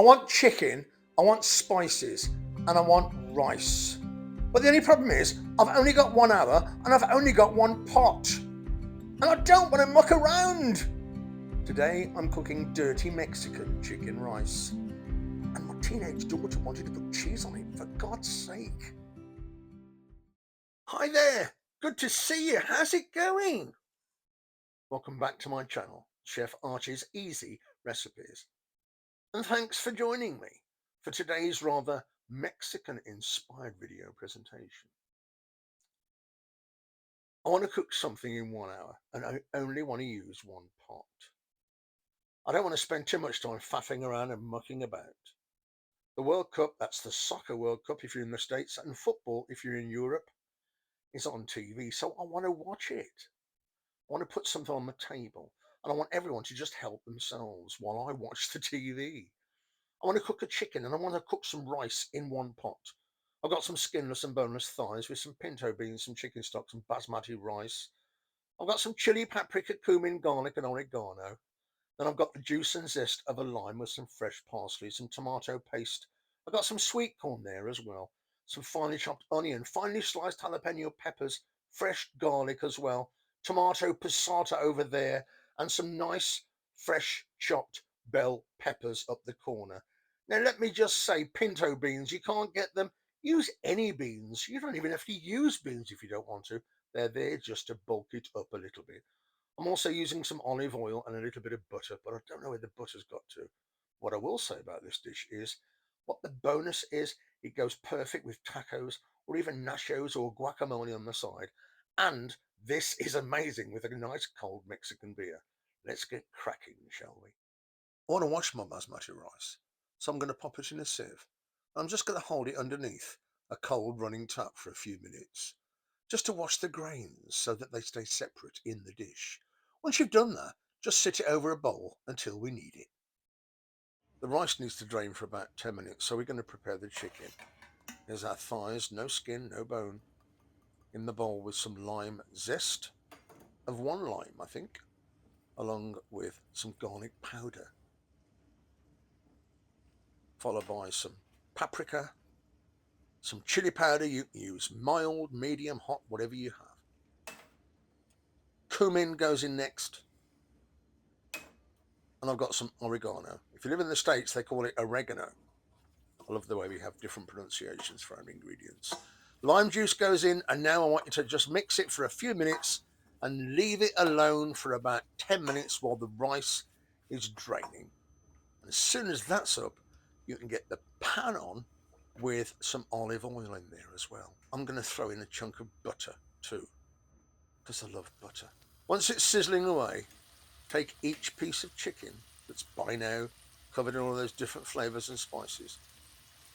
I want chicken, I want spices, and I want rice. But the only problem is, I've only got 1 hour and I've only got 1 pot. And I don't want to muck around. Today I'm cooking dirty Mexican chicken rice. And my teenage daughter wanted to put cheese on it, for God's sake. Hi there, good to see you. How's it going? Welcome back to my channel, Chef Archie's Easy Recipes. And thanks for joining me for today's rather Mexican-inspired video presentation. I want to cook something in 1 hour and I only want to use 1 pot. I don't want to spend too much time faffing around and mucking about. The World Cup, that's the Soccer World Cup if you're in the States, and football if you're in Europe, is on TV, so I want to watch it. I want to put something on the table, and I want everyone to just help themselves while I watch the TV. I want to cook a chicken, and I want to cook some rice in 1 pot. I've got some skinless and boneless thighs with some pinto beans, some chicken stock, some basmati rice. I've got some chili, paprika, cumin, garlic, and oregano. Then I've got the juice and zest of a lime with some fresh parsley, some tomato paste. I've got some sweet corn there as well, some finely chopped onion, finely sliced jalapeno peppers, fresh garlic as well, tomato passata over there, and some nice fresh chopped bell peppers up the corner. Now let me just say, pinto beans, you can't get them. Use any beans. You don't even have to use beans if you don't want to. They're there just to bulk it up a little bit. I'm also using some olive oil and a little bit of butter, but I don't know where the butter's got to. What I will say about this dish is, what the bonus is, it goes perfect with tacos or even nachos or guacamole on the side. And this is amazing with a nice cold Mexican beer. Let's get cracking, shall we? I want to wash my basmati rice, so I'm going to pop it in a sieve. I'm just going to hold it underneath a cold running tap for a few minutes, just to wash the grains so that they stay separate in the dish. Once you've done that, just sit it over a bowl until we need it. The rice needs to drain for about 10 minutes, so we're going to prepare the chicken. Here's our thighs, no skin, no bone, in the bowl with some lime zest, of 1 lime, I think, along with some garlic powder, followed by some paprika, some chili powder. You can use mild, medium, hot, whatever you have. Cumin goes in next. And I've got some oregano. If you live in the States, they call it oregano. I love the way we have different pronunciations for our ingredients. Lime juice goes in, and now I want you to just mix it for a few minutes and leave it alone for about 10 minutes while the rice is draining. And as soon as that's up, you can get the pan on with some olive oil in there as well. I'm going to throw in a chunk of butter too, because I love butter. Once it's sizzling away, take each piece of chicken that's by now covered in all those different flavors and spices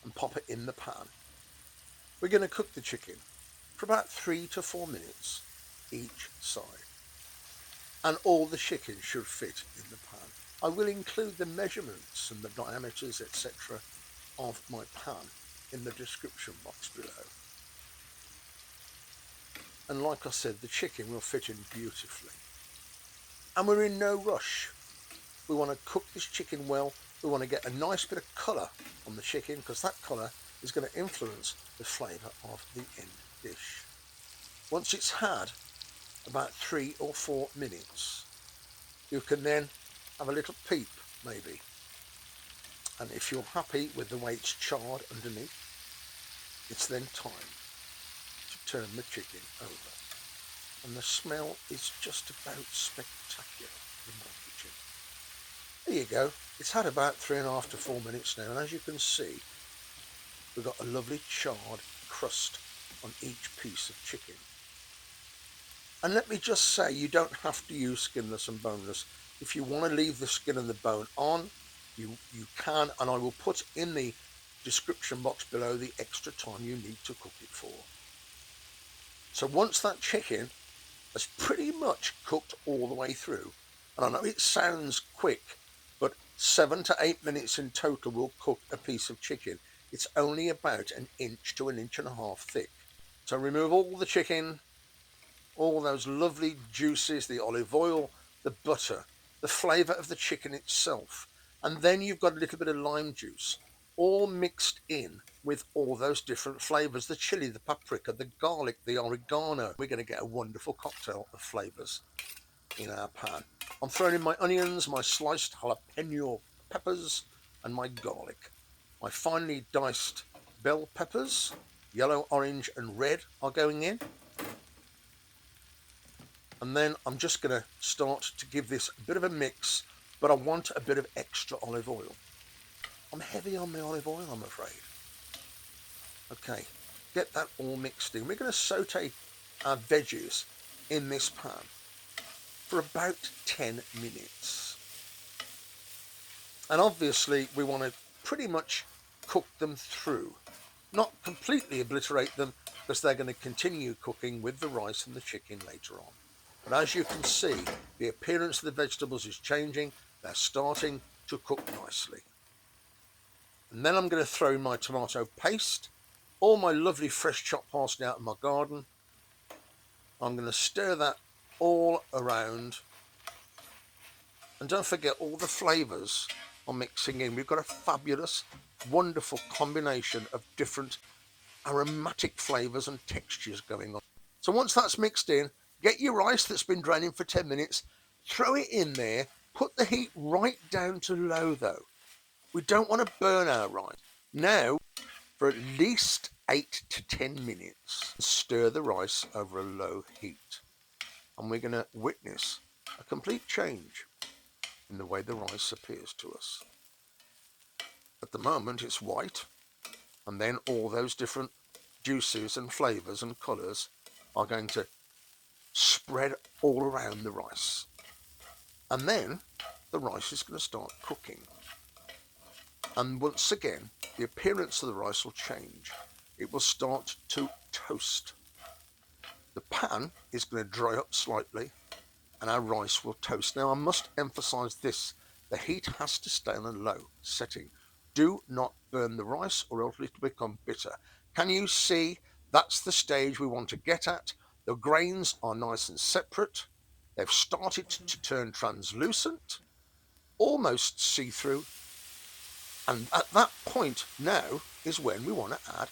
and pop it in the pan. We're going to cook the chicken for about 3 to 4 minutes each side, and all the chicken should fit in the pan. I will include the measurements and the diameters, etc. of my pan in the description box below. And like I said, the chicken will fit in beautifully. And we're in no rush. We want to cook this chicken well. We want to get a nice bit of colour on the chicken, because that colour is going to influence the flavour of the end dish. Once it's had about 3 or 4 minutes, you can then have a little peep maybe. And if you're happy with the way it's charred underneath, it's then time to turn the chicken over. And the smell is just about spectacular in my kitchen. There you go. It's had about 3.5 to 4 minutes now, and as you can see, we've got a lovely charred crust on each piece of chicken. And let me just say, you don't have to use skinless and boneless. If you want to leave the skin and the bone on, you can, and I will put in the description box below the extra time you need to cook it for. So once that chicken has pretty much cooked all the way through, and I know it sounds quick, but 7 to 8 minutes in total will cook a piece of chicken. It's only about 1 inch to 1.5 inches thick. So remove all the chicken, all those lovely juices, the olive oil, the butter, the flavour of the chicken itself, And then you've got a little bit of lime juice, all mixed in with all those different flavors, the chili, the paprika, the garlic, the oregano. We're going to get a wonderful cocktail of flavors in our pan. I'm throwing in my onions, my sliced jalapeno peppers, and my garlic. My finely diced bell peppers, yellow, orange, and red, are going in. And then I'm just going to start to give this a bit of a mix, but I want a bit of extra olive oil. I'm heavy on my olive oil, I'm afraid. Okay, get that all mixed in. We're going to saute our veggies in this pan for about 10 minutes. And obviously we want to pretty much cook them through. Not completely obliterate them, because they're going to continue cooking with the rice and the chicken later on. But as you can see, the appearance of the vegetables is changing. They're starting to cook nicely. And then I'm going to throw in my tomato paste, all my lovely fresh chopped parsley out of my garden. I'm going to stir that all around. And don't forget, all the flavours are mixing in. We've got a fabulous, wonderful combination of different aromatic flavours and textures going on. So once that's mixed in, get your rice that's been draining for 10 minutes, throw it in there, put the heat right down to low though. We don't want to burn our rice. Now, for at least 8 to 10 minutes, stir the rice over a low heat. And we're going to witness a complete change in the way the rice appears to us. At the moment it's white, and then all those different juices and flavours and colours are going to spread all around the rice. And then the rice is going to start cooking. And once again, the appearance of the rice will change. It will start to toast. The pan is going to dry up slightly, and our rice will toast. Now I must emphasise this, the heat has to stay on a low setting. Do not burn the rice or else it will become bitter. Can you see? That's the stage we want to get at. The grains are nice and separate. They've started to turn translucent, almost see-through. And at that point now is when we want to add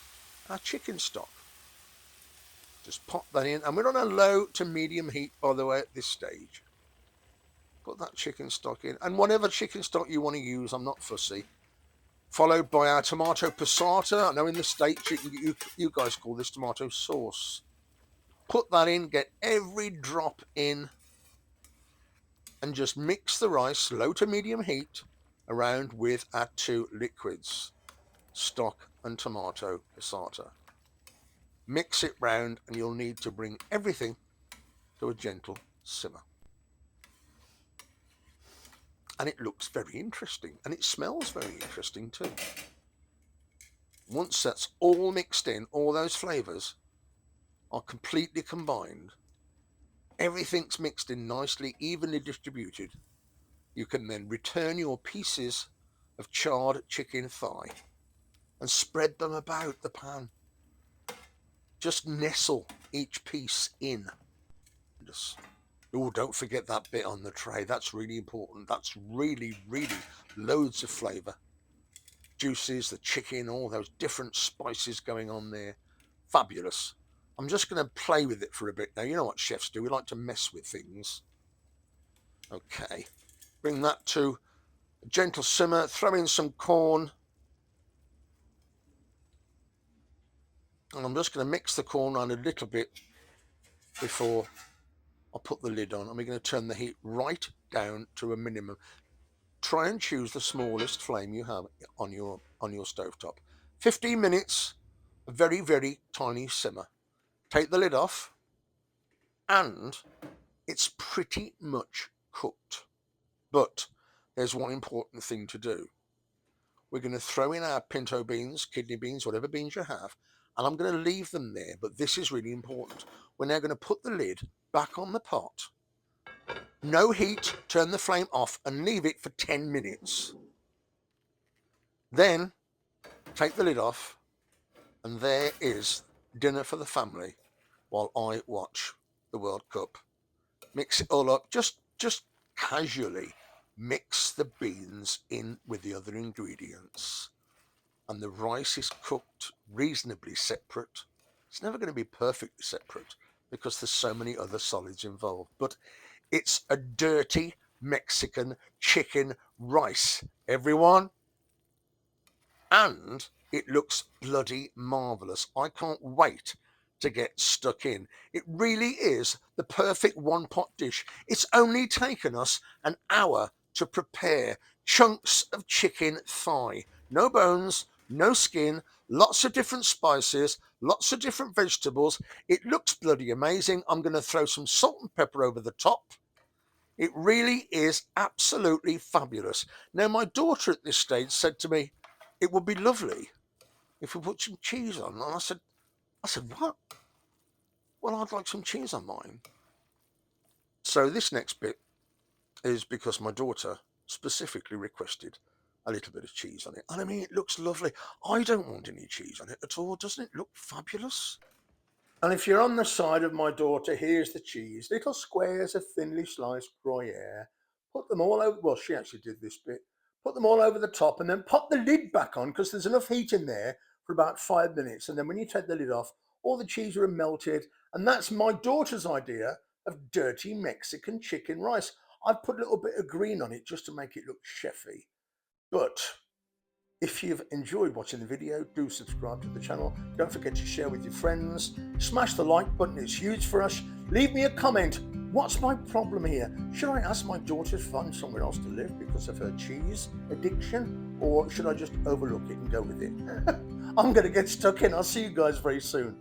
our chicken stock. Just pop that in, and we're on a low to medium heat, by the way, at this stage. Put that chicken stock in, and whatever chicken stock you want to use, I'm not fussy. Followed by our tomato passata. I know in the States you guys call this tomato sauce. Put that in, get every drop in, and just mix the rice, low to medium heat, around with our two liquids, stock and tomato passata. Mix it round, and you'll need to bring everything to a gentle simmer. And it looks very interesting, and it smells very interesting too. Once that's all mixed in, all those flavours are completely combined, everything's mixed in nicely, evenly distributed, you can then return your pieces of charred chicken thigh and spread them about the pan. Just nestle each piece in. Oh, don't forget that bit on the tray. That's really important. That's really, really loads of flavour. Juices, the chicken, all those different spices going on there. Fabulous. I'm just going to play with it for a bit now. You know what chefs do. We like to mess with things. Okay. Bring that to a gentle simmer. Throw in some corn. And I'm just going to mix the corn around a little bit before I put the lid on. And we're going to turn the heat right down to a minimum. Try and choose the smallest flame you have on your stovetop. 15 minutes, a very, very tiny simmer. Take the lid off, and it's pretty much cooked. But there's one important thing to do. We're going to throw in our pinto beans, kidney beans, whatever beans you have, and I'm going to leave them there, but this is really important. We're now going to put the lid back on the pot. No heat, turn the flame off, and leave it for 10 minutes. Then take the lid off, and there is dinner for the family while I watch the World Cup. Mix it all up, just casually. mix the beans in with the other ingredients, and the rice is cooked reasonably separate. It's never going to be perfectly separate because there's so many other solids involved, but it's a dirty Mexican chicken rice, everyone. And it looks bloody marvellous. I can't wait to get stuck in. It really is the perfect one pot dish. It's only taken us an hour to prepare chunks of chicken thigh. No bones, no skin, lots of different spices, lots of different vegetables. It looks bloody amazing. I'm going to throw some salt and pepper over the top. It really is absolutely fabulous. Now, my daughter at this stage said to me, it would be lovely if we put some cheese on. And I said, what? Well, I'd like some cheese on mine. So this next bit is because my daughter specifically requested a little bit of cheese on it. And I mean, it looks lovely. I don't want any cheese on it at all. Doesn't it look fabulous? And if you're on the side of my daughter, here's the cheese. Little squares of thinly sliced Gruyere. Put them all over. Well, she actually did this bit. Put them all over the top and then pop the lid back on because there's enough heat in there for about 5 minutes. And then when you take the lid off, all the cheese will have melted. And that's my daughter's idea of dirty Mexican chicken rice. I've put a little bit of green on it just to make it look chefy. But if you've enjoyed watching the video, do subscribe to the channel. Don't forget to share with your friends. Smash the like button, it's huge for us. Leave me a comment. What's my problem here? Should I ask my daughter to find somewhere else to live because of her cheese addiction? Or should I just overlook it and go with it? I'm going to get stuck in. I'll see you guys very soon.